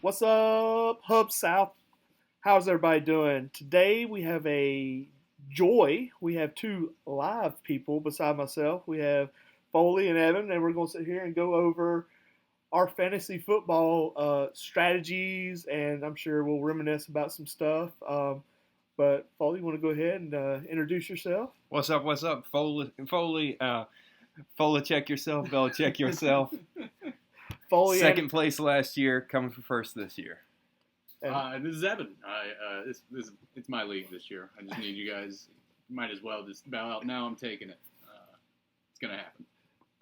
What's up, Hubsouth? How's everybody doing? Today we have a joy. We have two live people beside myself. We have Foley and Evan, and we're going to sit here and go over our fantasy football strategies, and I'm sure we'll reminisce about some stuff. But Foley, you want to go ahead and introduce yourself? What's up? What's up? Foley, check yourself. Bell, check yourself. Foley, Second place last year, coming for first this year. This is Evan. It's my league this year. I just need you guys. Might as well just bow out now. I'm taking it. It's gonna happen.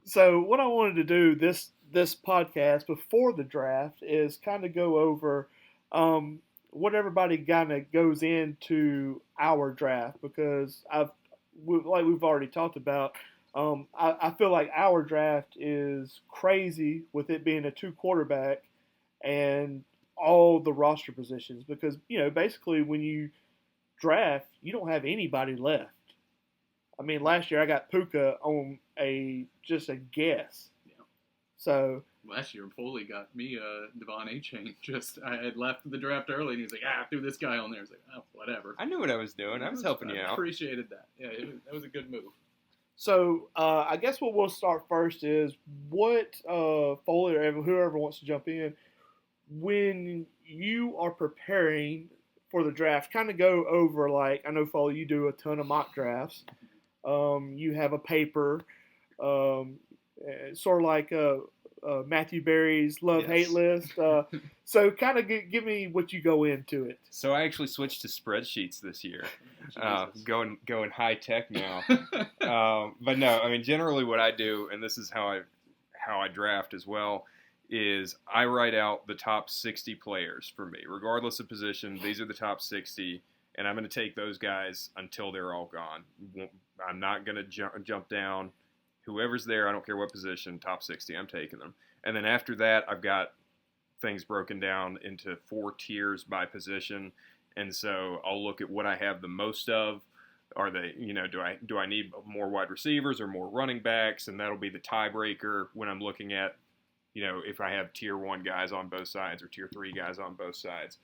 So what I wanted to do this podcast before the draft is kind of go over what everybody kind of goes into our draft, because like we've already talked about. I feel like our draft is crazy with it being a 2 quarterback and all the roster positions, because basically when you draft you don't have anybody left. I mean, last year I got Puka on just a guess. Yeah. So Last year Foley got me Devon A-Chain. I had left the draft early and he was like, threw this guy on there. I was like, oh, whatever. I knew what I was doing. I was helping you out. Appreciated that. Yeah, that was a good move. So I guess what we'll start first is what Foley or Evan, whoever wants to jump in, when you are preparing for the draft, kind of go over, like, I know, Foley, you do a ton of mock drafts. You have a paper, sort of like Matthew Berry's love-hate list. So kind of give me what you go into it. So I actually switched to spreadsheets this year. Going high tech now. But no, I mean, generally what I do, and this is how I draft as well, is I write out the top 60 players for me, regardless of position. These are the top 60, and I'm going to take those guys until they're all gone. I'm not going to jump down. Whoever's there, I don't care what position, top 60, I'm taking them. And then after that, I've got things broken down into 4 tiers by position. And so I'll look at what I have the most of. Are they, do I need more wide receivers or more running backs? And that'll be the tiebreaker when I'm looking at, if I have tier 1 guys on both sides or tier 3 guys on both sides.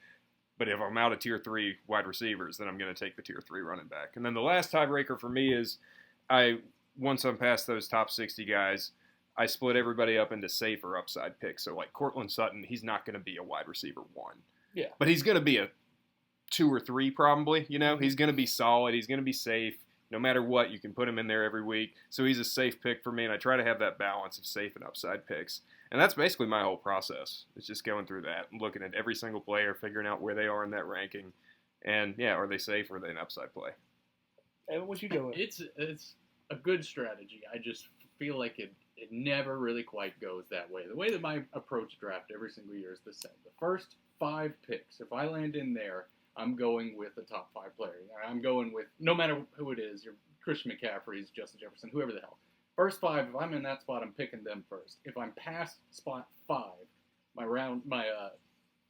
But if I'm out of tier 3 wide receivers, then I'm going to take the tier 3 running back. And then the last tiebreaker for me is once I'm past those top 60 guys, I split everybody up into safe or upside picks. So like Cortland Sutton, he's not going to be a wide receiver 1. Yeah. But he's going to be a 2 or 3 probably. He's going to be solid. He's going to be safe. No matter what, you can put him in there every week. So he's a safe pick for me, and I try to have that balance of safe and upside picks. And that's basically my whole process. It's just going through that, looking at every single player, figuring out where they are in that ranking. And, yeah, are they safe or are they an upside play? Evan, what you doing? It's a good strategy. I just feel like it never really quite goes that way. The way that my approach draft every single year is the same. The first 5 picks, if I land in there, I'm going with the top 5 player. I'm going with, no matter who it is, your Christian McCaffrey's, Justin Jefferson, whoever the hell. First 5, if I'm in that spot, I'm picking them first. If I'm past spot 5, my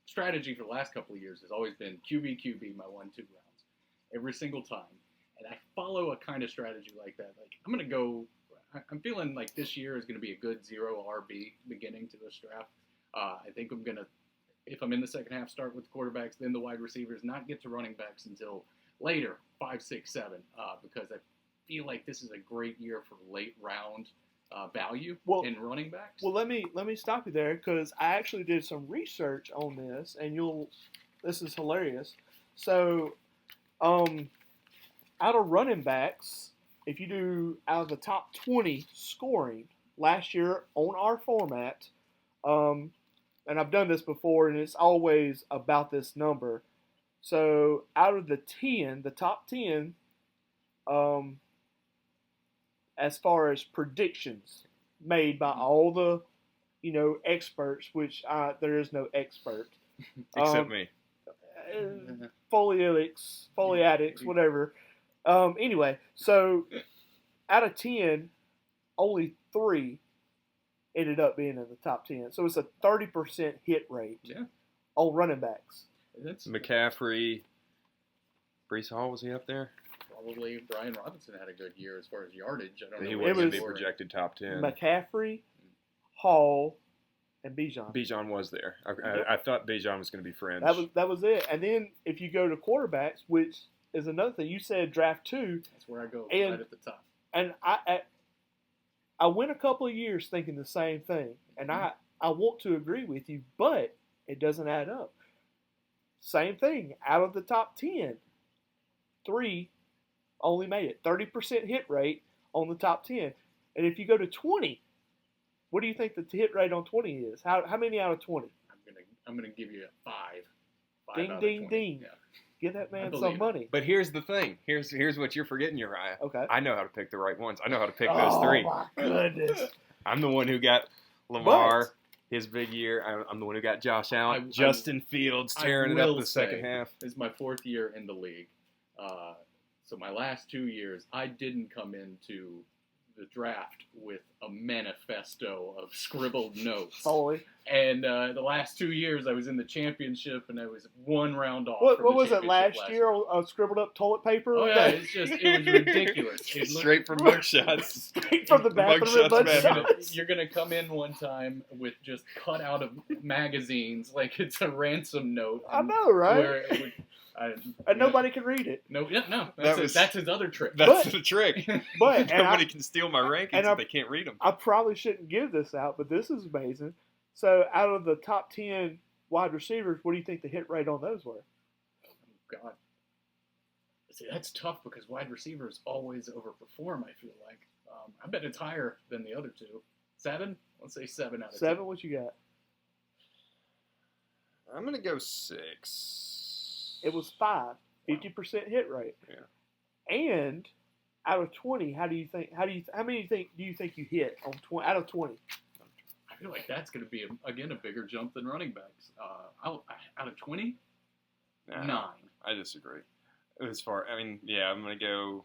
strategy for the last couple of years has always been QB, my 1-2 rounds, every single time. And I follow a kind of strategy like that. Like, I'm feeling like this year is going to be a good 0 RB beginning to this draft. I think I'm going to, if I'm in the second half, start with the quarterbacks, then the wide receivers, not get to running backs until later, 5, 6, 7, because I feel like this is a great year for late round value in running backs. Well, let me stop you there, because I actually did some research on this, and this is hilarious. So, out of running backs, if you do out of the top 20 scoring last year on our format, and I've done this before, and it's always about this number. So out of the top 10, as far as predictions made by all the, experts, which there is no expert. Except me. Foley addicts, whatever. Anyway, so out of 10, only 3 ended up being in the top 10. So it's a 30% hit rate on running backs. McCaffrey, Breece Hall, was he up there? Probably Brian Robinson had a good year as far as yardage. I don't know. He was going to be projected top 10. McCaffrey, Hall, and Bijan. Bijan was there. Yep. I thought Bijan was going to be fringe. That was it. And then if you go to quarterbacks, which is another thing, you said draft 2. That's where I go, and, right at the top. And I went a couple of years thinking the same thing, and I want to agree with you, but it doesn't add up. Same thing. Out of the top 10, 3 only made it. 30% hit rate on the top 10. And if you go to 20, what do you think the hit rate on 20 is? How many out of 20? I'm gonna give you a 5. Ding, out ding, of 20. ding. Yeah. Give that man believe some it. money. But here's the thing. Here's what you're forgetting, Uriah. Okay. I know how to pick the right ones. I know how to pick those 3. Oh, my goodness. I'm the one who got Lamar, his big year. I'm the one who got Josh Allen. Justin Fields tearing it up in the second half. This is my 4th year in the league. So my last 2 years, I didn't come into the draft with a manifesto of scribbled notes. Holy. And the last 2 years, I was in the championship, and I was 1 round off. What was it last year? Scribbled up toilet paper? Oh yeah, it was ridiculous. Straight from mugshots. Straight from the bathroom at mugshots. You're gonna come in one time with just cut out of magazines like it's a ransom note. I know, right? Where it would, and nobody can read it. No. That's his other trick. That's the trick. But Nobody can steal my rankings if they can't read them. I probably shouldn't give this out, but this is amazing. So, out of the top 10 wide receivers, what do you think the hit rate on those were? Oh, God. See, that's tough because wide receivers always overperform, I feel like. I bet it's higher than the other 2. 7? Let's say 7 out of 10. 7, what you got? I'm going to go 6. It was 5. 50% hit rate. Yeah. And out of 20, how many do you think you hit on 20 out of 20? I feel like that's going to be a bigger jump than running backs. Out of 20, 9. I disagree. I'm going to go.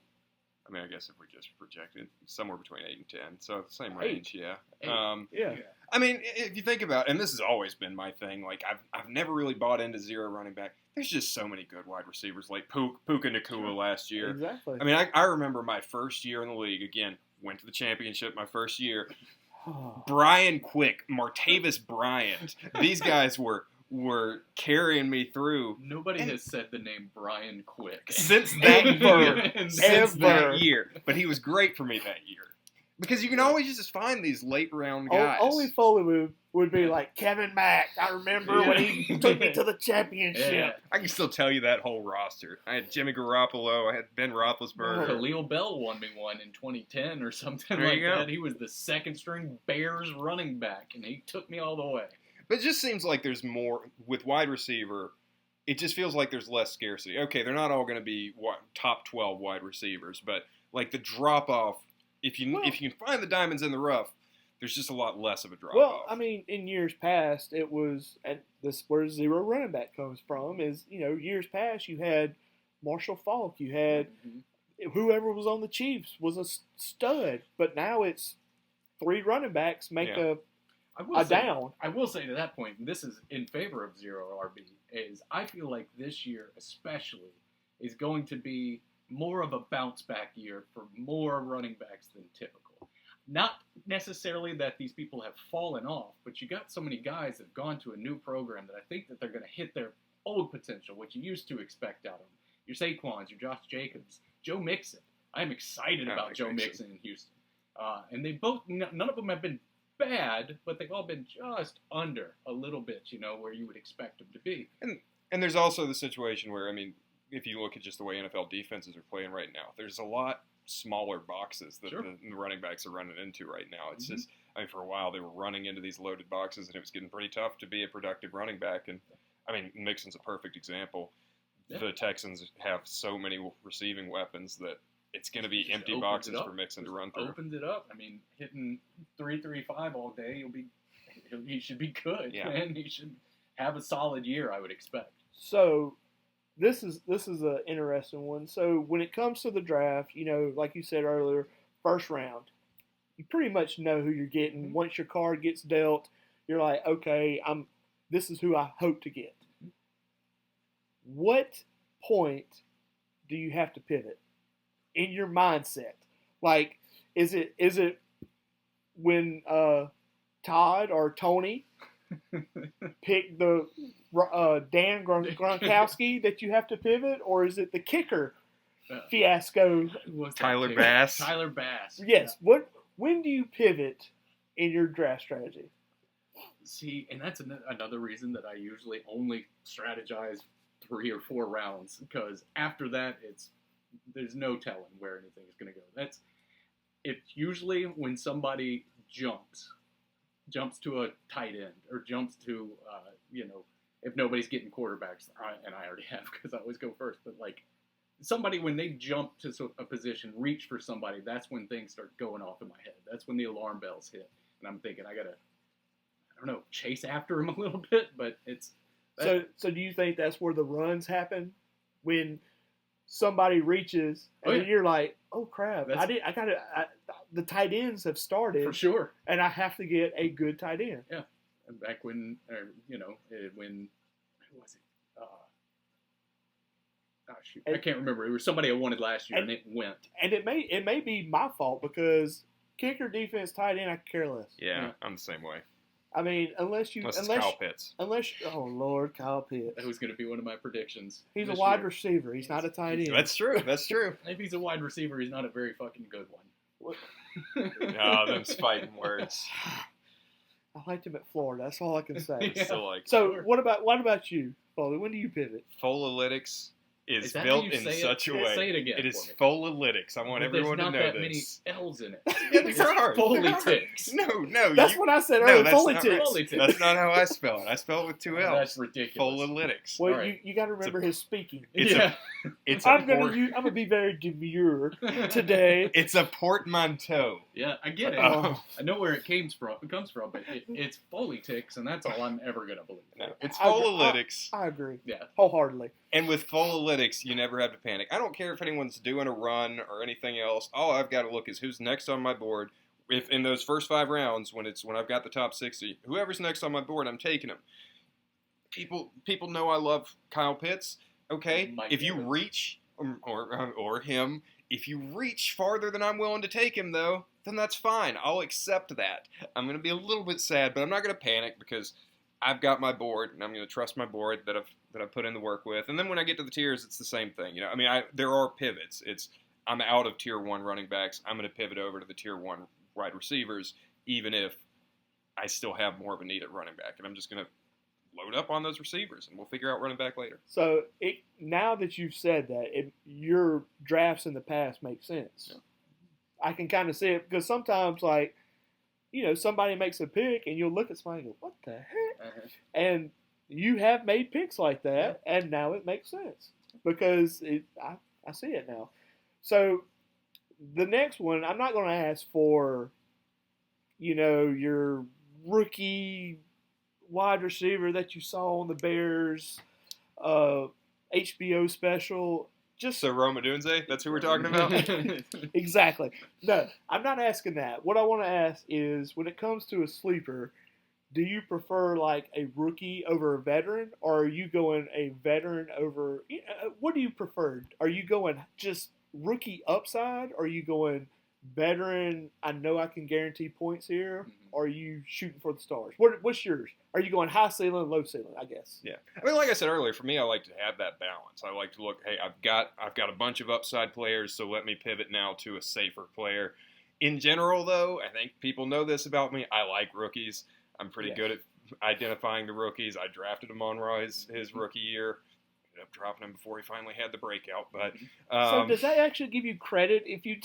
I guess if we just projected somewhere between 8 and 10, so same range, 8. yeah. 8. Yeah. I mean, if you think about, and this has always been my thing, like I've never really bought into zero running back. There's just so many good wide receivers, like Puka Nacua last year. Exactly. I mean, I remember my first year in the league. Again, went to the championship my first year. Brian Quick, Martavis Bryant. These guys were carrying me through. Nobody has said the name Brian Quick since that year. But he was great for me that year. Because you can always just find these late round guys. Only Foley would be like Kevin Mack. I remember when he took me to the championship. Yeah. I can still tell you that whole roster. I had Jimmy Garoppolo. I had Ben Roethlisberger. Khalil Bell won me one in 2010 or something there like you go. that. He was the second string Bears running back, and he took me all the way. But it just seems like there's more with wide receiver. It just feels like there's less scarcity. Okay, they're not all going to be top 12 wide receivers, but like the drop off. If you can find the diamonds in the rough, there's just a lot less of a drop off. Well, I mean, in years past, it was, and this is where zero running back comes from, is, years past you had Marshall Faulk, you had whoever was on the Chiefs was a stud, but now it's 3 running backs make a down. I will say to that point, and this is in favor of zero RB, is I feel like this year especially is going to be more of a bounce back year for more running backs than typical. Not necessarily that these people have fallen off, but you got so many guys that have gone to a new program that I think that they're going to hit their old potential, what you used to expect out of them. Your Saquons, your Josh Jacobs, Joe Mixon. I'm excited about Joe Mixon in Houston. And they both, none of them have been bad, but they've all been just under a little bit, where you would expect them to be. And there's also the situation where, if you look at just the way NFL defenses are playing right now, there's a lot smaller boxes that the running backs are running into right now. It's just, for a while they were running into these loaded boxes, and it was getting pretty tough to be a productive running back. And, Mixon's a perfect example. Yeah. The Texans have so many receiving weapons that it's going to be empty boxes for Mixon to run through. Opens it up. Hitting 335 all day, he should be good. Yeah. Man, he should have a solid year, I would expect. So, this is an interesting one. So when it comes to the draft, like you said earlier, first round, you pretty much know who you're getting. Mm-hmm. Once your card gets dealt, you're like, okay, this is who I hope to get. What point do you have to pivot in your mindset? Like, is it when Todd or Tony pick the Dan Gronkowski that you have to pivot, or is it the kicker fiasco? Tyler Bass. Tyler Bass. Yes. When do you pivot in your draft strategy? See, and that's another reason that I usually only strategize 3 or 4 rounds, because after that, there's no telling where anything is going to go. It's usually when somebody jumps to a tight end, or jumps to, if nobody's getting quarterbacks, and I already have because I always go first, but like somebody, when they jump to a position, reach for somebody, that's when things start going off in my head. That's when the alarm bells hit, and I'm thinking I don't know, chase after him a little bit, but So do you think that's where the runs happen, when somebody reaches and then you're like, oh crap, the tight ends have started for sure, and I have to get a good tight end. Yeah, and back when who was it? I can't remember. It was somebody I wanted last year, and it went. And it may be my fault, because kicker, defense, tight end, I care less. Yeah, I'm the same way. I mean, unless Kyle Pitts. Oh Lord, Kyle Pitts. That was going to be one of my predictions. He's a wide receiver. He's not a tight end. That's true. If he's a wide receiver, he's not a very fucking good one. Oh, them's fighting words. I liked him at Florida. That's all I can say. Yeah. Still like. So what about you, Foley? When do you pivot? Folalytics is that built how you in say such a it? way. Say it again. It is for me. Folalytics. I want everyone to know There's not that this. many L's in it. Yeah, there are. Politics. No. That's what I said earlier. that's Politics. not right. Politics. That's not how I spell it. I spell it with 2 L's. That's ridiculous. Folalytics. Well, Right. you got to remember his speaking. It's I'm gonna be very demure today. It's a portmanteau. Yeah, I get it. Oh. I know where it comes from, but it's politics, and that's all I'm ever gonna believe. No, it's Folalytics. I agree. Yeah. Wholeheartedly. And with Folalytics, you never have to panic. I don't care if anyone's doing a run or anything else. All I've got to look is who's next on my board. If in those first 5 rounds, when I've got the top 60, whoever's next on my board, I'm taking them. People know I love Kyle Pitts. Okay, if you reach or him, if you reach farther than I'm willing to take him, though, then that's fine. I'll accept that. I'm going to be a little bit sad, but I'm not going to panic, because I've got my board, and I'm going to trust my board that I've put in the work with. And then when I get to the tiers, it's the same thing. I mean, there are pivots. I'm out of tier 1 running backs. I'm going to pivot over to the tier 1 wide receivers, even if I still have more of a need at running back. And I'm just going to load up on those receivers, and we'll figure out running back later. So now that you've said that, your drafts in the past make sense. Yeah. I can kind of see it, because sometimes, like, somebody makes a pick, and you'll look at somebody and go, what the heck? Uh-huh. And you have made picks like that, and now it makes sense, because I see it now. So the next one, I'm not going to ask for, your rookie wide receiver that you saw on the Bears HBO special. So Rome Odunze, that's who we're talking about? Exactly. No, I'm not asking that. What I want to ask is, when it comes to a sleeper, do you prefer like a rookie over a veteran, or are you going a veteran over? What do you prefer? Are you going just rookie upside, or are you going veteran? I know I can guarantee points here. Or are you shooting for the stars? What's yours? Are you going high ceiling, low ceiling? I guess. Yeah, I mean, like I said earlier, for me, I like to have that balance. I like to look. Hey, I've got a bunch of upside players, so let me pivot now to a safer player. In general, though, I think people know this about me. I like rookies. I'm pretty good at identifying the rookies. I drafted Amon-Ra his rookie year. Ended up dropping him before he finally had the breakout. But so does that actually give you credit if you?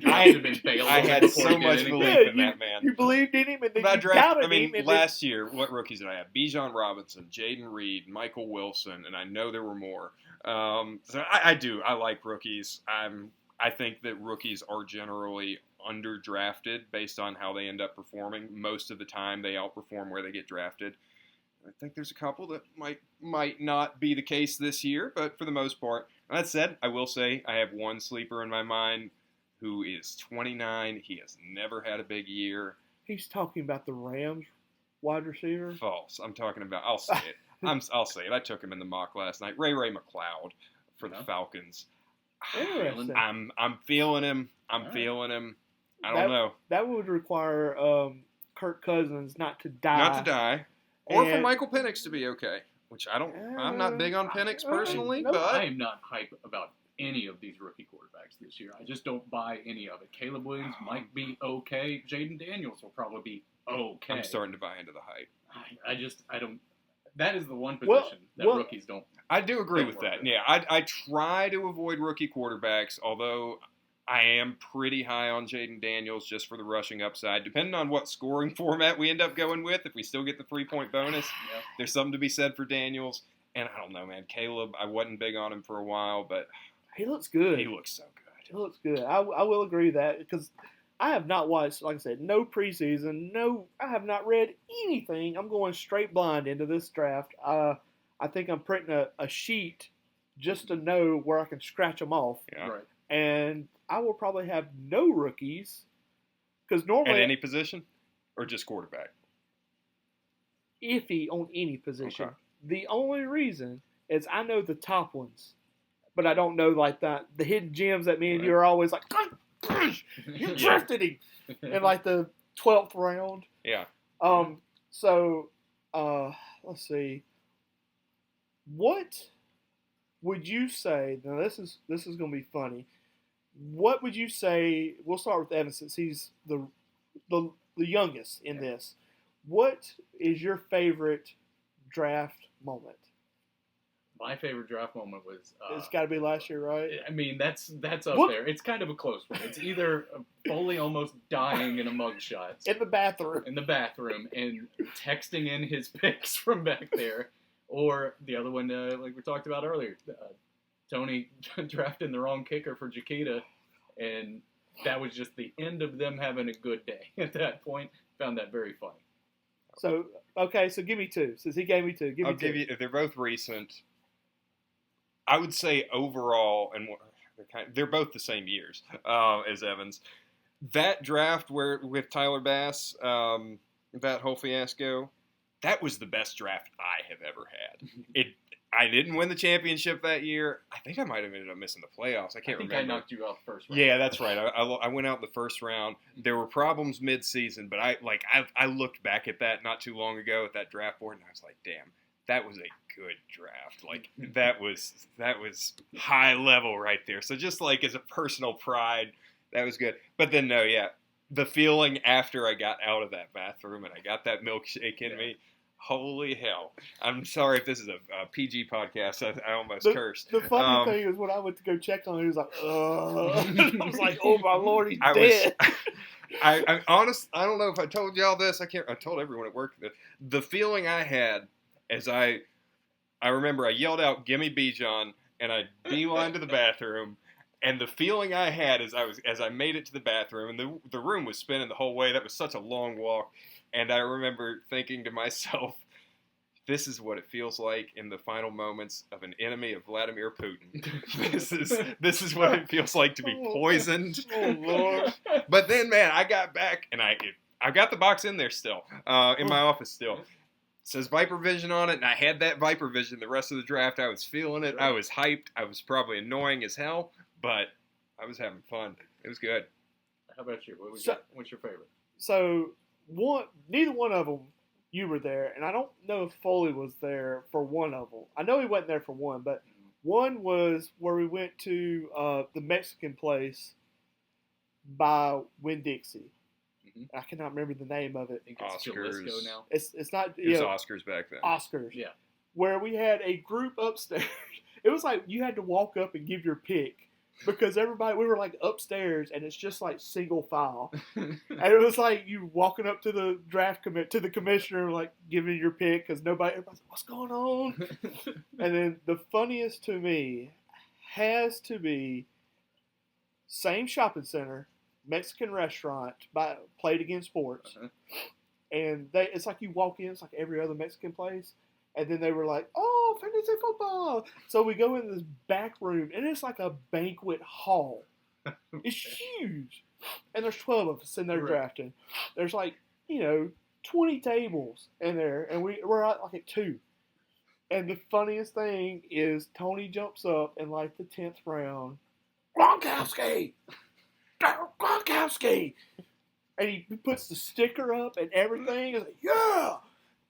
I had so much belief in that man. You believed in him, and then last year, what rookies did I have? Bijan Robinson, Jaden Reed, Michael Wilson, and I know there were more. So I do. I like rookies. I think that rookies are generally underdrafted based on how they end up performing. Most of the time, they outperform where they get drafted. I think there's a couple that might not be the case this year, but for the most part. That said, I will say I have one sleeper in my mind who is 29. He has never had a big year. He's talking about the Rams wide receiver? False. I'm talking about, I'll say it. I'll say it. I took him in the mock last night. Ray McLeod for the Falcons. Interesting. I'm feeling him. I'm feeling him. I don't know. That would require Kirk Cousins not to die. Not to die. Or for And- Michael Penix to be okay. Which I'm not big on Penix personally, no, but I am not hype about any of these rookie quarterbacks this year. I just don't buy any of it. Caleb Williams might be okay. Jaden Daniels will probably be okay. I'm starting to buy into the hype. I don't. That is the one position that rookies don't. I do agree Don't with work that. with. Yeah, I try to avoid rookie quarterbacks, although I am pretty high on Jaden Daniels just for the rushing upside. Depending on what scoring format we end up going with, if we still get the 3-point bonus, Yep. there's something to be said for Daniels. And I don't know, man. Caleb, I wasn't big on him for a while, but he looks good. he looks so good. He looks good. I will agree with that because I have not watched, like I said, no preseason. I have not read anything. I'm going straight blind into this draft. I think I'm printing a sheet just to know where I can scratch them off. Yeah. Right. And I will probably have no rookies because normally At any position? Or just quarterback? iffy on any position. Okay. The only reason is I know the top ones, but I don't know like the hidden gems that me and you are always like, you drafted him in like the 12th round. Yeah. So let's see. What would you say? Now this is going to be funny. What would you say? We'll start with Evan since he's the youngest in this. What is your favorite draft moment? My favorite draft moment was. It's got to be last year, right? I mean, that's up What? there. It's kind of a close one. It's either Foley almost dying in a mugshot In the bathroom. in the bathroom and texting in his picks from back there, or the other one, like we talked about earlier, Tony drafting the wrong kicker for Jaquita, and that was just the end of them having a good day at that point. Found that very funny. So okay, so give me two. Since he gave me two, give me I'll two. give you, if they're both recent, I would say overall, and they're both the same years as Evans. That draft with Tyler Bass, that whole fiasco, that was the best draft I have ever had. I didn't win the championship that year. I think I might have ended up missing the playoffs. I can't remember. I knocked you out first round. Yeah, that's right. I went out in the first round. There were problems mid-season, but I looked back at that not too long ago at that draft board, and I was like, damn, that was a good draft. Like that was high level right there. So just like as a personal pride, that was good. But then no, yeah, the feeling after I got out of that bathroom and I got that milkshake in me. Holy hell. I'm sorry if this is a PG podcast. I almost cursed. The funny thing is when I went to go check on him, he was like, I was like, oh my Lord, he's dead. I'm honest. I don't know if I told y'all this. I told everyone at work that the feeling I had as I remember I yelled out, "Gimme Bijan," and I beelined to the bathroom. And the feeling I had as I made it to the bathroom, and the room was spinning the whole way. That was such a long walk. And I remember thinking to myself, this is what it feels like in the final moments of an enemy of Vladimir Putin. This is what it feels like to be poisoned. Oh Lord. But then, man, I got back, and I got the box in there still, in my office still. It says Viper Vision on it, and I had that Viper Vision the rest of the draft. I was feeling it. I was hyped. I was probably annoying as hell, but I was having fun. It was good. How about you? What's your favorite? So neither one of them, you were there, and I don't know if Foley was there for one of them. I know he wasn't there for one, but one was where we went to the Mexican place by Winn-Dixie. Mm-hmm. I cannot remember the name of it. I think it's Oscars. Jalisco now. It's not. It was Oscars back then. Oscars. Yeah. Where we had a group upstairs. It was like you had to walk up and give your pick. Because we were like upstairs, and it's just like single file, and it was like you walking up to the to the commissioner, like giving your pick because everybody's like, "What's going on?" And then the funniest to me has to be same shopping center, Mexican restaurant, Played Again Sports, and it's like you walk in, it's like every other Mexican place. And then they were like, "Oh, fantasy football!" So we go in this back room, and it's like a banquet hall. It's huge, and there's 12 of us in there drafting. There's like 20 tables in there, and we're out like at 2. And the funniest thing is Tony jumps up in like the 10th round, Gronkowski, and he puts the sticker up and everything. It's like, yeah!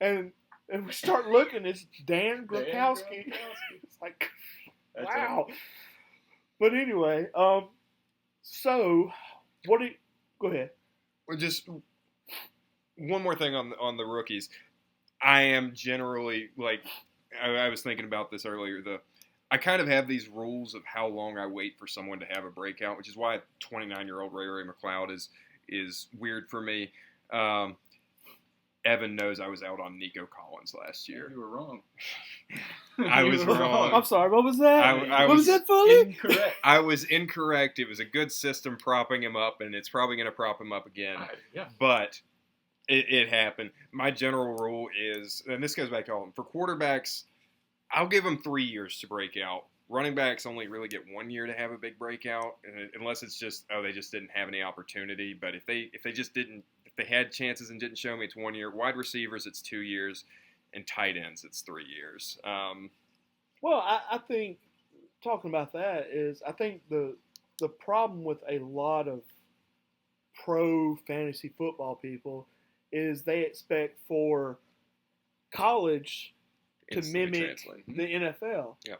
And we start looking, it's Dan Gronkowski. It's like, That's wow. But anyway, so what do you, go ahead. Well, just one more thing on the rookies. I am generally, like, I was thinking about this earlier, I kind of have these rules of how long I wait for someone to have a breakout, which is why 29-year-old Ray McLeod is weird for me. Evan knows I was out on Nico Collins last year. You were wrong. I was wrong. I'm sorry, what was that? I what was that, Foley? Incorrect. I was incorrect. It was a good system propping him up, and it's probably going to prop him up again. Yeah. But it happened. My general rule is, and this goes back to all of them, for quarterbacks, I'll give them 3 years to break out. Running backs only really get 1 year to have a big breakout, unless it's just, they just didn't have any opportunity. But if they just didn't, if they had chances and didn't show me, it's 1 year. Wide receivers, it's 2 years, and tight ends, it's 3 years. Well, I think talking about that is, I think the problem with a lot of pro fantasy football people is they expect for college to Instantly mimic translate. the NFL. Yeah.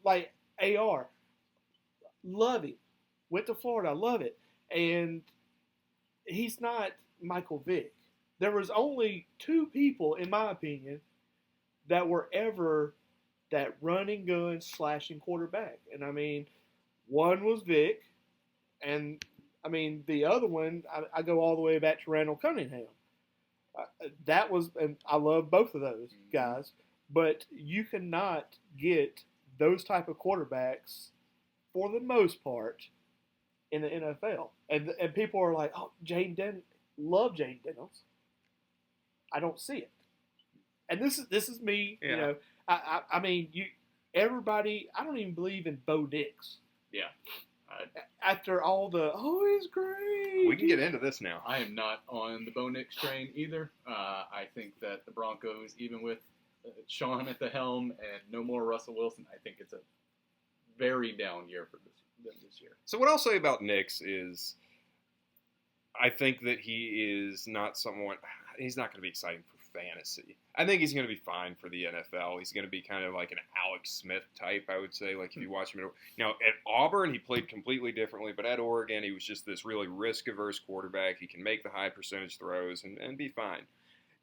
Like AR. Love him. Went to Florida. I love it. And he's not Michael Vick. There was only 2 people, in my opinion, that were ever that running gun slashing quarterback. And I mean, one was Vick, and I mean the other one, I go all the way back to Randall Cunningham. That was, and I love both of those guys, but you cannot get those type of quarterbacks for the most part in the NFL. And people are like, oh, love Jane Daniels. I don't see it. And this is me, Yeah. you know. I mean, everybody. I don't even believe in Bo Nix. Yeah. After all he's great. We can get into this now. I am not on the Bo Nix train either. I think that the Broncos, even with Sean at the helm and no more Russell Wilson, I think it's a very down year for them this year. So what I'll say about Nix is, I think that he is not someone. He's not going to be exciting for fantasy. I think he's going to be fine for the NFL. He's going to be kind of like an Alex Smith type, I would say. Like if you watch him, now at Auburn he played completely differently, but at Oregon he was just this really risk-averse quarterback. He can make the high percentage throws and be fine.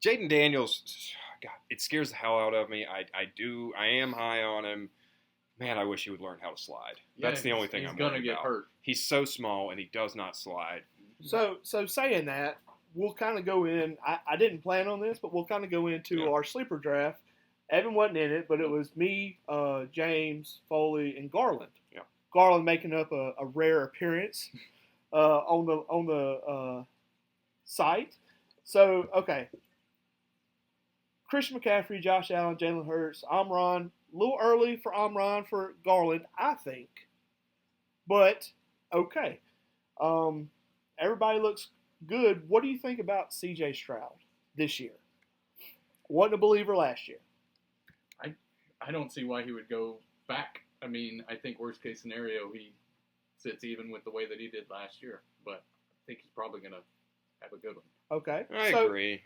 Jaden Daniels, God, it scares the hell out of me. I am high on him. Man, I wish he would learn how to slide. That's the only thing I'm worried about. He's going to get hurt. He's so small and he does not slide. So saying that, we'll kind of go in. I didn't plan on this, but we'll kind of go into our sleeper draft. Evan wasn't in it, but it was me, James, Foley, and Garland. Yeah. Garland making up a rare appearance on the site. So, okay. Christian McCaffrey, Josh Allen, Jalen Hurts, Amron. A little early for Amron for Garland, I think. But, okay. Everybody looks good. What do you think about C.J. Stroud this year? Wasn't a believer last year. I don't see why he would go back. I mean, I think worst case scenario, he sits even with the way that he did last year. But I think he's probably going to have a good one. Okay. I agree.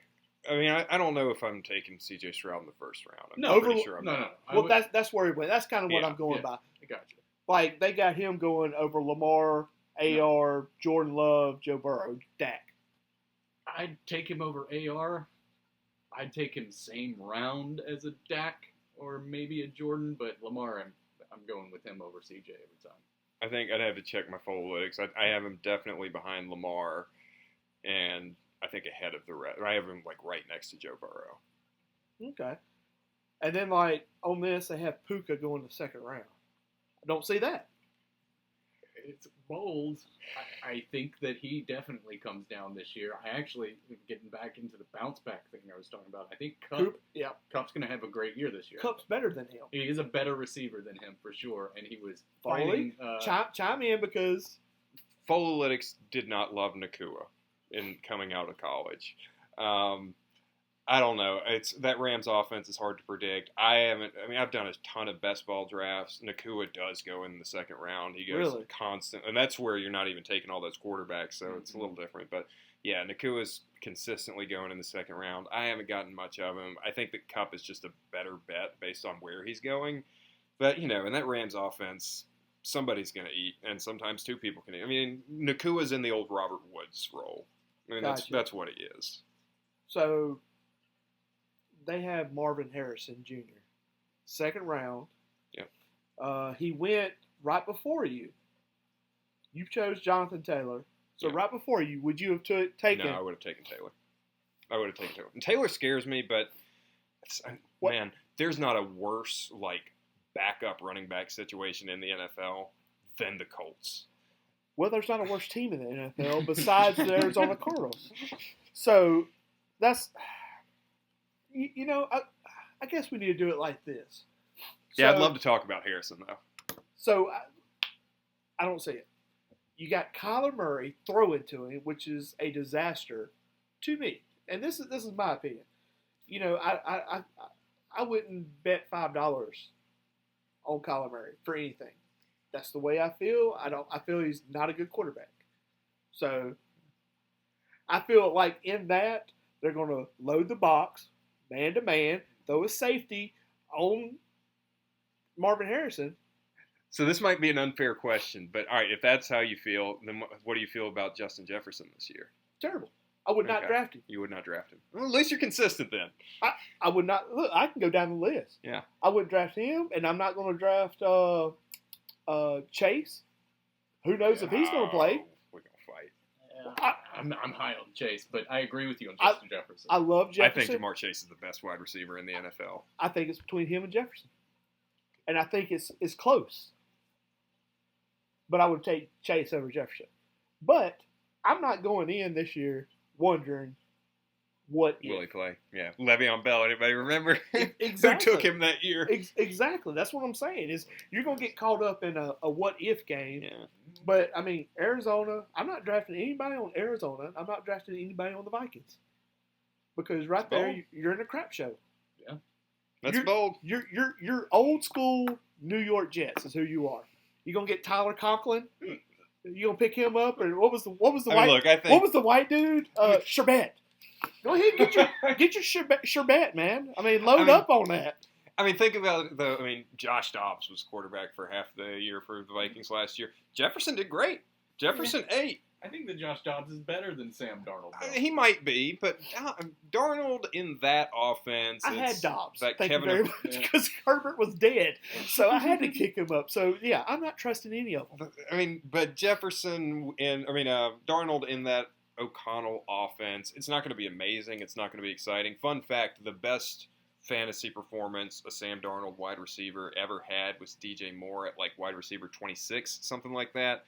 I mean, I don't know if I'm taking C.J. Stroud in the first round. I'm pretty sure I'm not. Well, that's where he went. That's kind of what I'm going by. I got you. Like, they got him going over Lamar, AR, Jordan Love, Joe Burrow, Dak. I'd take him over AR. I'd take him same round as a Dak or maybe a Jordan, but Lamar, I'm going with him over CJ every time. I think I'd have to check my Foleytics. I have him definitely behind Lamar, and I think ahead of the rest. I have him like right next to Joe Burrow. Okay. And then like on this, they have Puka going the second round. I don't see that. It's bold. I think that he definitely comes down this year. I actually, getting back into the bounce back thing I was talking about, I think Cup's going to have a great year this year. Cup's better than him. He is a better receiver than him for sure, and he was Foley, fighting. Chime in because Foleytics did not love Nakua in coming out of college. I don't know. It's that Rams offense is hard to predict. I've done a ton of best ball drafts. Nakua does go in the second round. He goes constant, and that's where you're not even taking all those quarterbacks, so it's a little different. But Yeah, Nakua's consistently going in the second round. I haven't gotten much of him. I think that Kupp is just a better bet based on where he's going. But, in that Rams offense, somebody's going to eat, and sometimes two people can eat. I mean, Nakua's in the old Robert Woods role. I mean, Gotcha. that's what he is. So they have Marvin Harrison Jr. Second round. Yeah. He went right before you. You chose Jonathan Taylor. So Yeah. right before you, would you have taken? No, I would have taken Taylor. And Taylor scares me, but man, there's not a worse backup running back situation in the NFL than the Colts. Well, there's not a worse team in the NFL besides the Arizona Cardinals. So that's, I guess we need to do it like this. Yeah, So, I'd love to talk about Harrison though. So I don't see it. You got Kyler Murray throwing to him, which is a disaster to me. And this is my opinion. I wouldn't bet $5 on Kyler Murray for anything. That's the way I feel. I feel he's not a good quarterback. So I feel like in that they're going to load the box, man to man, throw a safety on Marvin Harrison. So this might be an unfair question, but all right, if that's how you feel, then what do you feel about Justin Jefferson this year? Terrible. I would not draft him. You would not draft him. Well, at least you're consistent then. I would not. Look, I can go down the list. Yeah. I wouldn't draft him, and I'm not going to draft Chase. Who knows if he's going to play? We're going to fight. Yeah, I'm high on Chase, but I agree with you on Justin Jefferson. I love Jefferson. I think Jamar Chase is the best wide receiver in the NFL. I think it's between him and Jefferson. And I think it's close. But I would take Chase over Jefferson. But I'm not going in this year wondering what will he play? Yeah, Le'Veon Bell. Anybody remember exactly. who took him that year? Exactly. That's what I'm saying. Is you're going to get caught up in a what if game. Yeah. But I mean, Arizona. I'm not drafting anybody on Arizona. I'm not drafting anybody on the Vikings. Because right there, you're in a crap show. Yeah. That's bold. You're old school New York Jets is who you are. You gonna get Tyler Conklin? You gonna pick him up, or what was the white? Look, I think, what was the white dude? Sherbet. Go ahead, get your Sherbet, man. I mean, load up on that. I mean, think about it though. I mean, Josh Dobbs was quarterback for half the year for the Vikings last year. Jefferson did great. Jefferson ate. I think that Josh Dobbs is better than Sam Darnold. He might be, but Darnold in that offense. I had Dobbs. Thank Kevin, you very much, because Herbert was dead, so I had to kick him up. So yeah, I'm not trusting any of them. I mean, but Jefferson Darnold in that O'Connell offense. It's not going to be amazing. It's not going to be exciting. Fun fact: the best fantasy performance a Sam Darnold wide receiver ever had was DJ Moore at wide receiver 26, something like that.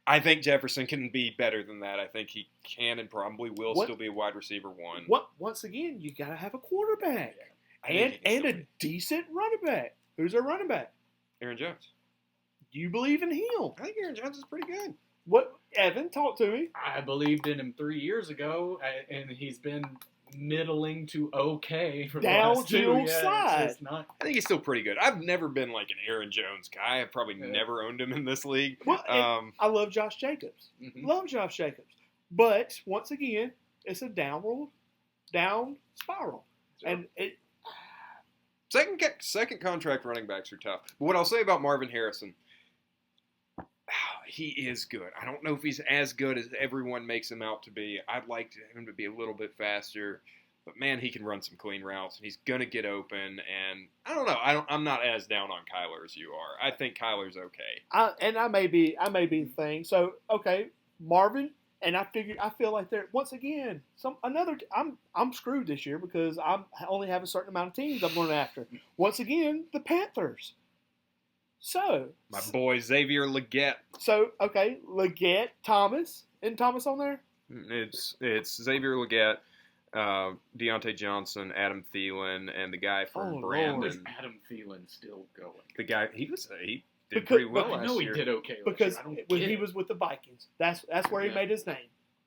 I think Jefferson can be better than that. I think he can and probably will still be a wide receiver one. Once again, you got to have a quarterback and a decent running back. Who's our running back? Aaron Jones. Do you believe in him? I think Aaron Jones is pretty good. What, Evan? Talk to me. I believed in him 3 years ago, and he's been middling to okay for the last 2 years. Slide. I think he's still pretty good. I've never been an Aaron Jones guy. I've probably never owned him in this league. Well, I love Josh Jacobs. Mm-hmm. Love Josh Jacobs. But once again, it's a down spiral. Sure. And it second contract running backs are tough. But what I'll say about Marvin Harrison, he is good. I don't know if he's as good as everyone makes him out to be. I'd like him to be a little bit faster. But, man, he can run some clean routes, and he's going to get open. And I don't know. I'm not as down on Kyler as you are. I think Kyler's okay. I may be the thing. So, okay, Marvin, and I feel like they're, once again, I'm screwed this year because I only have a certain amount of teams I'm going after. Once again, the Panthers. So my boy Xavier Legette. So, okay, Legette, Thomas. Isn't Thomas on there? It's Xavier Legette. Deontay Johnson, Adam Thielen, and the guy from Brandon. Where's Adam Thielen still going? The guy he did pretty well last year. I know he did okay because when he was with the Vikings, that's where he made his name.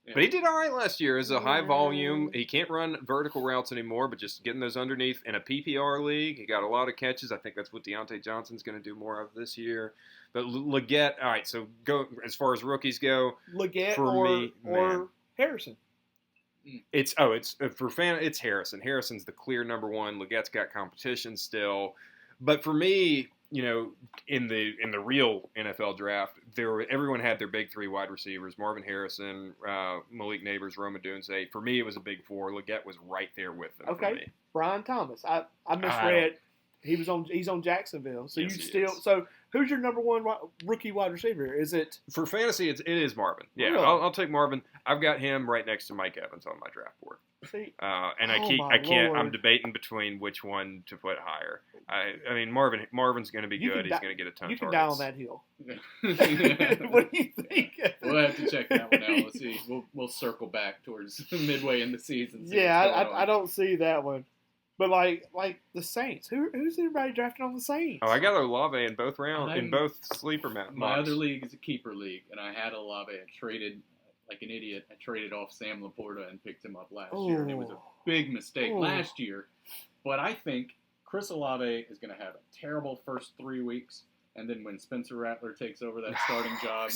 Yeah. But he did all right last year as a high volume. He can't run vertical routes anymore, but just getting those underneath in a PPR league, he got a lot of catches. I think that's what Deontay Johnson's going to do more of this year. But Legette, all right. So go as far as rookies go. Legette for or Harrison. It's it's Harrison. Harrison's the clear number one. Legette's got competition still, but for me, in the real NFL draft, everyone had their big three wide receivers: Marvin Harrison, Malik Neighbors, Rome Odunze. For me, it was a big four. Legette was right there with them. Okay, for me. Brian Thomas. I misread. He's on Jacksonville. So Yes, you still so who's your number one rookie wide receiver? Is it for fantasy? It is Marvin. Yeah, really? I'll take Marvin. I've got him right next to Mike Evans on my draft board. See, and oh I can't. Lord. I'm debating between which one to put higher. I mean Marvin's going to be good. He's going to get a ton. You of can targets. die on that hill. What do you think? We'll have to check that one out. Let's see. We'll circle back towards midway in the season. Yeah, I don't see that one. But like the Saints, who's everybody drafting on the Saints? Oh, I got Olave in both rounds, in both sleeper mocks. My other league is a keeper league, and I had Olave. I traded like an idiot. I traded off Sam Laporta and picked him up last year, and it was a big mistake last year. But I think Chris Olave is going to have a terrible first 3 weeks, and then when Spencer Rattler takes over that starting job,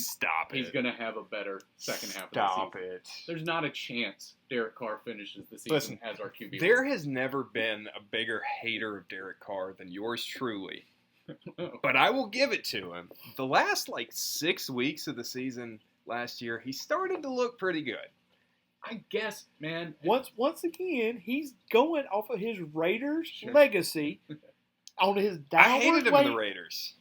he's going to have a better second half of the season. Stop it. There's not a chance Derek Carr finishes the season as our QB. There has never been a bigger hater of Derek Carr than yours truly. But I will give it to him. The last 6 weeks of the season last year, he started to look pretty good. I guess, man. Once again, he's going off of his Raiders legacy on his downward I hated him way. in the Raiders.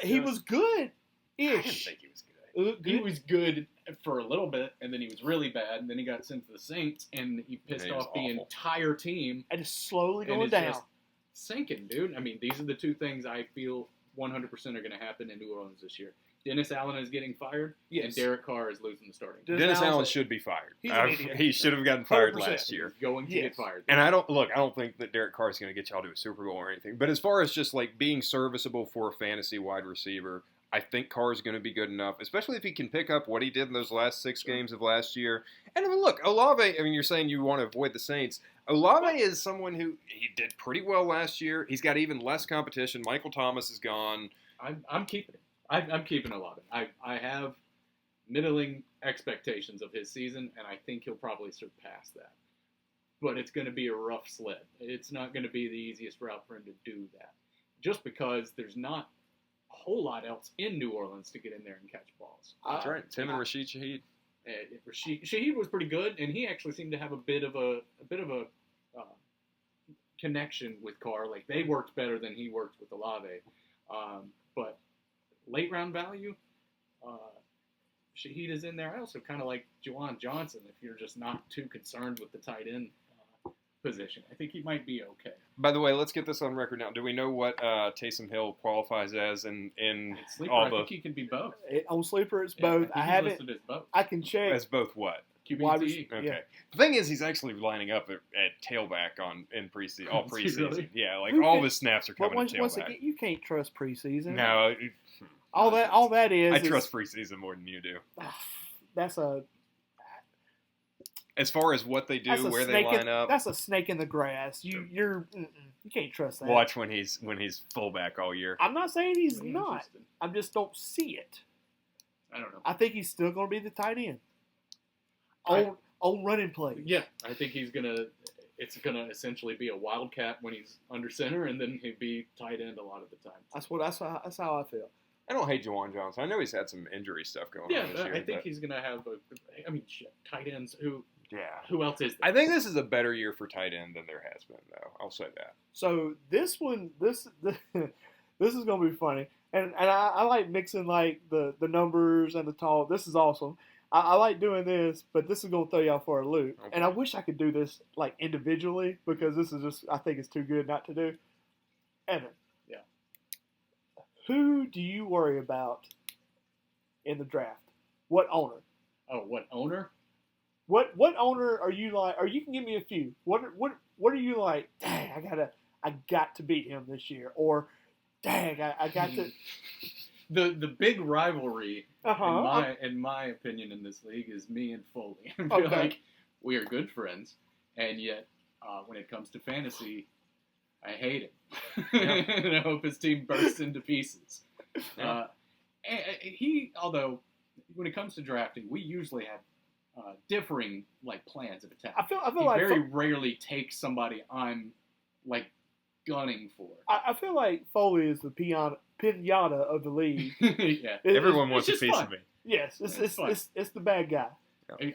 He was good-ish. I didn't think he was good. He was good for a little bit, and then he was really bad, and then he got sent to the Saints, and he pissed off the entire team. And it's slowly and going down. Just sinking, dude. I mean, these are the two things I feel 100% are going to happen in New Orleans this year. Dennis Allen is getting fired, and Derek Carr is losing the starting. Dennis Allen should be fired. He's an idiot. He should have gotten fired 100%. last year. He's going to get fired. And I don't think that Derek Carr is going to get y'all to a Super Bowl or anything. But as far as just being serviceable for a fantasy wide receiver, I think Carr is going to be good enough, especially if he can pick up what he did in those last 6 games of last year. And I mean, look, Olave, I mean, you're saying you want to avoid the Saints. Olave is someone who he did pretty well last year. He's got even less competition. Michael Thomas is gone. I'm keeping it. I'm keeping Olave. I have middling expectations of his season, and I think he'll probably surpass that. But it's going to be a rough sled. It's not going to be the easiest route for him to do that, just because there's not a whole lot else in New Orleans to get in there and catch balls. That's right. Tim and Rashid Shaheed. Shaheed was pretty good, and he actually seemed to have a bit of a connection with Carr. Like, they worked better than he worked with Olave. But late round value, Shaheed is in there. I also kind of like Juwan Johnson if you're just not too concerned with the tight end position. I think he might be okay. By the way, let's get this on record now. Do we know what Taysom Hill qualifies as in Sleeper, all I think he can be both. On Sleeper, it's both. I haven't. Listed as both. I can check. As both what? QB. Okay. Yeah. The thing is, he's actually lining up at tailback in preseason, all Is he preseason. really? Yeah, all of his snaps are But coming to once tailback. again, you can't trust preseason. No, all that is. I trust preseason more than you do. That's a. As far as what they do, where they line up, that's a snake in the grass. You can't trust that. watch when he's fullback all year. I'm not saying he's not. I just don't see it. I don't know. I think he's still going to be the tight end. On running plays. Yeah, I think it's gonna essentially be a wildcat when he's under center, and then he'd be tight end a lot of the time. That's how I feel. I don't hate Juwan Johnson. I know he's had some injury stuff going on this year. I think he's gonna have tight ends who. Yeah. Who else is there? I think this is a better year for tight end than there has been, though. I'll say that. So this is going to be funny, and I like mixing the numbers and the talk. This is awesome. I like doing this, but this is going to throw y'all for a loop. Okay. And I wish I could do this individually because this is just I think it's too good not to do. Evan. Yeah. Who do you worry about in the draft? What owner? Oh, what owner? What owner are you like? Or you can give me a few. What are you like? Dang, I got to beat him this year. Or dang, I got to. The big rivalry, Uh-huh. in my opinion, in this league is me and Foley. I feel like we are good friends, and yet when it comes to fantasy, I hate him. And I hope his team bursts into pieces. Although when it comes to drafting, we usually have differing like plans of attack. I feel he like very rarely takes somebody I'm like gunning for. I feel like Foley is the pinata of the league. Yeah, Everyone wants a just piece fun. of me. Yes, it's the bad guy.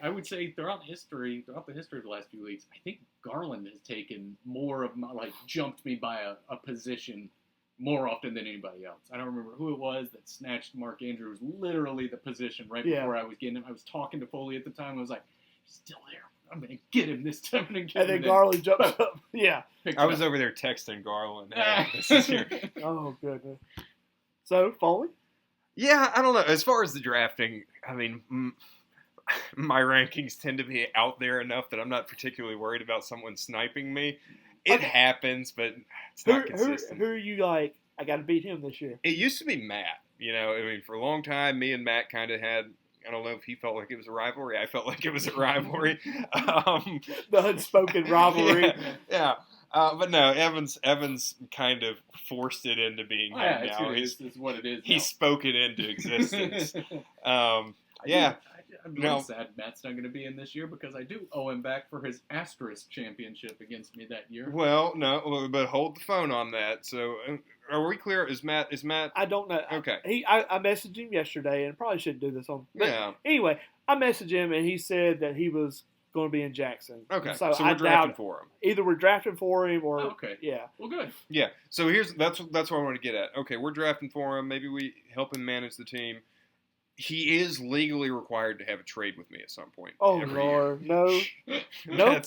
I would say throughout the history of the last few weeks, I think Garland has taken more of my, like, jumped me by a position more often than anybody else. I don't remember who it was that snatched Mark Andrews, literally the position right before I was getting him. I was talking to Foley at the time. I was like, he's still there. I'm going to get him this time. And then Garland jumps up. Yeah. I was over there texting Garland. Hey, this is your... Oh, goodness. So, Foley? Yeah, I don't know. As far as the drafting, I mean, my rankings tend to be out there enough that I'm not particularly worried about someone sniping me. It happens, but it's not consistent. Who are you like, I got to beat him this year? It used to be Matt. I mean, for a long time, me and Matt kind of had, I don't know if he felt like it was a rivalry. I felt like it was a rivalry. The unspoken rivalry. Yeah. But no, Evans kind of forced it into being him now. It's what it is. He spoke it into existence. Yeah. I'm really sad Matt's not going to be in this year because I do owe him back for his Asterisk championship against me that year. Well, no, but hold the phone on that. So, are we clear? Is Matt? I don't know. Okay. I messaged him yesterday, and probably shouldn't do this on. But anyway, I messaged him, and he said that he was going to be in Jackson. Okay. So we're drafting for him. Either we're drafting for him, or okay. Yeah. Well, good. Yeah. So that's what I want to get at. Okay, we're drafting for him. Maybe we help him manage the team. He is legally required to have a trade with me at some point. Oh, Lord. No. No.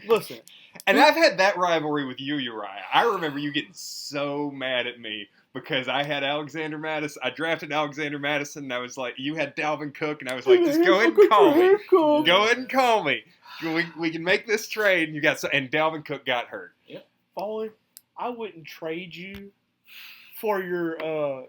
Listen. And I've had that rivalry with you, Uriah. I remember you getting so mad at me because I had Alexander Madison. I drafted Alexander Madison, and I was like, you had Dalvin Cook, and I was like, just go ahead and call me. Go ahead and call me. We can make this trade. And Dalvin Cook got hurt. Yeah. Foley, I wouldn't trade you for your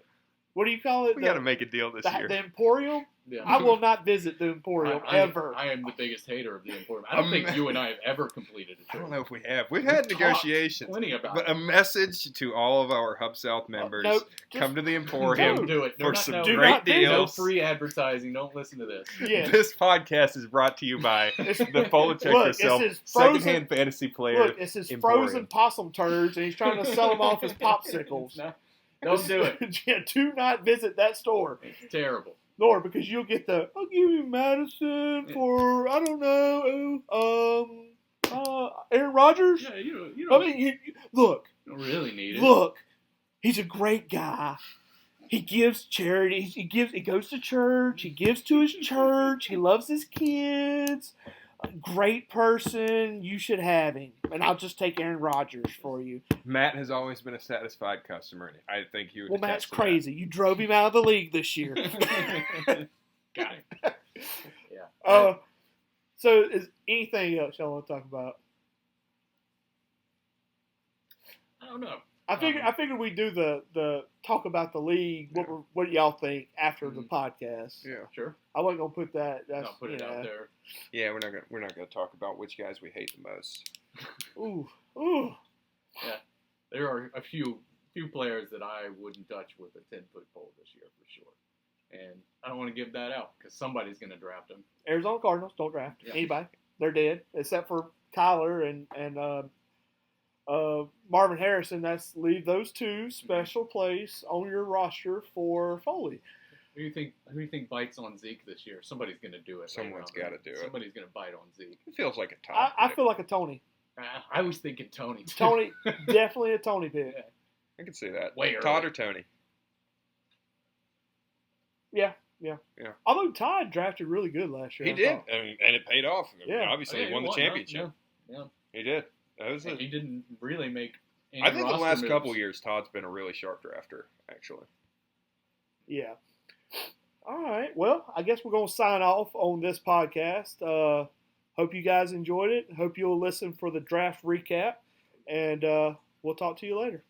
what do you call it? We got to make a deal this year. The Emporium? Yeah. I will not visit the Emporium ever. I am the biggest hater of the Emporium. I don't think you and I have ever completed a trade. I don't know if we have. We've had negotiations. Plenty about but it. a message to all of our Hubsouth members: come to the Emporium. Don't do it. For some great deals. No free advertising. Don't listen to this. Yeah. This podcast is brought to you by the Foley-Check Yourself secondhand fantasy player. Look, it's his Emporium. frozen possum turds, and he's trying to sell them off as popsicles. No, don't do it. Yeah, do not visit that store. It's terrible. Nor because you'll get I'll give you Madison for, I don't know, Aaron Rodgers? Yeah, you don't. I mean, look. You don't really need it. Look, he's a great guy. He gives charity. He goes to church. He gives to his church. He loves his kids. A great person. You should have him. And I'll just take Aaron Rodgers for you. Matt has always been a satisfied customer. I think he would. Well, Matt's crazy. You drove him out of the league this year. Got it. Yeah. So is anything else y'all want to talk about? I don't know. I figured we'd do the talk about the league. What do y'all think after the podcast? Yeah, sure. I wasn't gonna put that. I'll put it out there. Yeah, we're not gonna talk about which guys we hate the most. Ooh. Yeah, there are a few players that I wouldn't touch with a 10-foot pole this year for sure, and I don't want to give that out because somebody's gonna draft them. Arizona Cardinals don't draft anybody. They're dead except for Kyler and Marvin Harrison. Leave those two special place on your roster for Foley. Who do you think bites on Zeke this year? Somebody's going to do it. Someone's got to do it. Somebody's going to bite on Zeke. It feels like a Todd. I feel like a Tony. I was thinking Tony. Too. Tony, definitely a Tony pick. Yeah. I can see that. Way Todd early. or Tony? Yeah. Although Todd drafted really good last year. He did, and it paid off. Yeah. Obviously, he won the championship. Yeah. He did. He didn't really make any I think the last moves. couple of years, Todd's been a really sharp drafter, actually. Yeah. All right. Well, I guess we're going to sign off on this podcast. Hope you guys enjoyed it. Hope you'll listen for the draft recap. And we'll talk to you later.